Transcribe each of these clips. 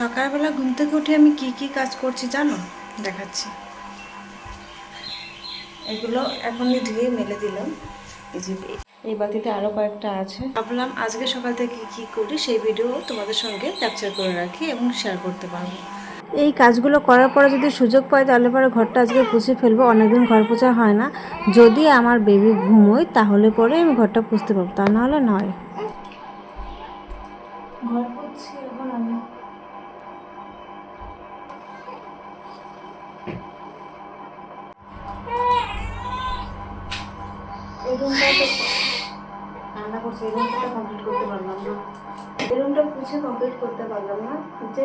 সকালবেলা ঘুম থেকে উঠে আমি কি কি কাজ করছি জানো, দেখাচ্ছি। এগুলো এখনই ধুয়ে মেলে দিলাম। এই যে এই বাতিতে আরও কয়েকটা আছে। ভাবলাম আজকে সকাল থেকে কি করি সেই ভিডিও তোমাদের সঙ্গে ক্যাপচার করে রাখি এবং শেয়ার করতে পারবো। এই কাজগুলো করার পরে যদি সুযোগ পাই তাহলে পরে ঘরটা আজকে পুছে ফেলবো। অনেকদিন ঘর পোছা হয় না। যদি আমার বেবি ঘুমোয় তাহলে পরে আমি ঘরটা পুছতে পারবো, তা নাহলে নয়। ঘর পুছছি এখন আমি। এই রুমটা তো রান্না করছি, এই রুমটা কমপ্লিট করতে পারলাম না। এই রুমটা পুছে কমপ্লিট করতে পারলাম না, যে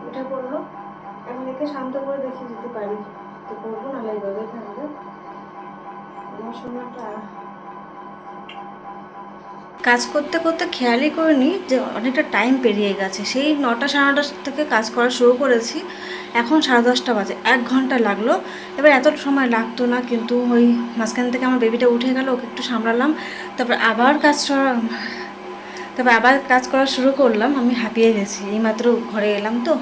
এটা করলো। এখন একে শান্ত করে দেখে যেতে পারি তো করবো, নাহলে এইভাবেই থাকবে। আমার সময়টা কাজ করতে করতে খেয়ালই করিনি যে অনেকটা টাইম পেরিয়ে গেছে। সেই 9টা সাড়ে 9টা থেকে কাজ করা শুরু করেছি, এখন 10:30 বাজে। 1 ঘন্টা লাগলো। এবার এত সময় লাগতো না, কিন্তু ওই মাঝখান থেকে আমার বেবিটা উঠে গেল, ওকে একটু সামলালাম, তারপর আবার কাজ করা শুরু করলাম। আমি হাঁপিয়ে গেছি, এইমাত্র ঘরে এলাম তো।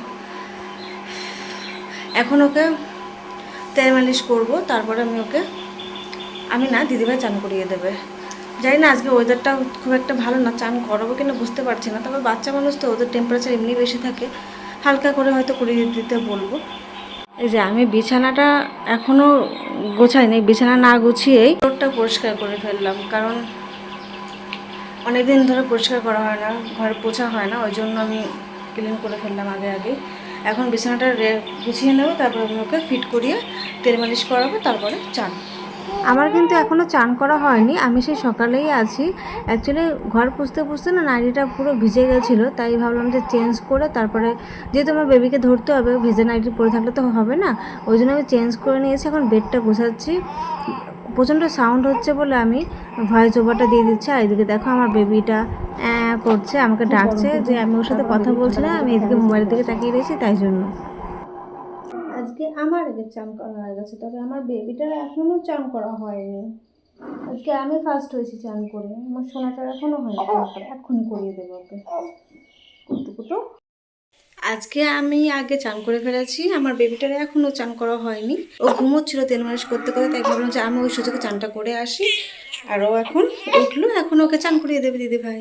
এখন ওকে তেল মালিশ করবো, তারপরে আমি না, দিদিভাই চান করিয়ে দেবে। জানি না আজকে ওয়েদারটা খুব একটা ভালো না, চান করাবো কিনা বুঝতে পারছি না। তবে বাচ্চা মানুষ তো, ওদের টেম্পারেচার এমনি বেশি থাকে, হালকা করে হয়তো করিয়ে দিতে বলবো। এই যে আমি বিছানাটা এখনও গোছাইনি, বিছানা না গুছিয়েই ফ্লোরটা পরিষ্কার করে ফেললাম, কারণ অনেকদিন ধরে পরিষ্কার করা হয় না, ঘর পোছা হয় না, ওই জন্য আমি ক্লিন করে ফেললাম আগে। এখন বিছানাটা গুছিয়ে নেবো, তারপর আমি ওকে ফিট করিয়ে তেল মালিশ করাবো, তারপরে চান। আমার কিন্তু এখনও চান করা হয়নি, আমি সেই সকালেই আছি। অ্যাকচুয়ালি ঘর পুছতে না নাইটিটা পুরো ভিজে গেছিলো, তাই ভাবলাম যে চেঞ্জ করে তারপরে, যেহেতু আমার বেবিকে ধরতে হবে, ভিজে নাইটি পরে থাকলে তো হবে না, ওই জন্য আমি চেঞ্জ করে নিয়েছি। এখন বেডটা গোছাচ্ছি। প্রচণ্ড সাউন্ড হচ্ছে বলে আমি ভয়েস ওভারটা দিয়ে দিচ্ছি। আর এদিকে দেখো আমার বেবিটা করছে, আমাকে ডাকছে, যে আমি ওর সাথে কথা বলছি না, আমি এদিকে মোবাইলের দিকে তাকিয়ে রয়েছি, তাই জন্য। আজকে আমার চান করা হয়ে গেছে, তবে আমার বেবিটার এখনও চান করা হয়নি। আজকে আমি ফার্স্ট হয়েছি চান করে, আমার সোনাটার এখনও হয়নি চান করে, এক্ষুনি করিয়ে দেবো ওকে। কুতু আজকে আমি আগে চান করে ফেলেছি, আমার বেবিটার এখনও চান করা হয়নি। ও ঘুমোচ্ছিল তেল মালিশ করতে করতে, তাই ভাবলাম যে আমি ওই সুযোগে চানটা করে আসি। আর ও এখন উঠলো, এখন ওকে চান করিয়ে দেবে দিদিভাই।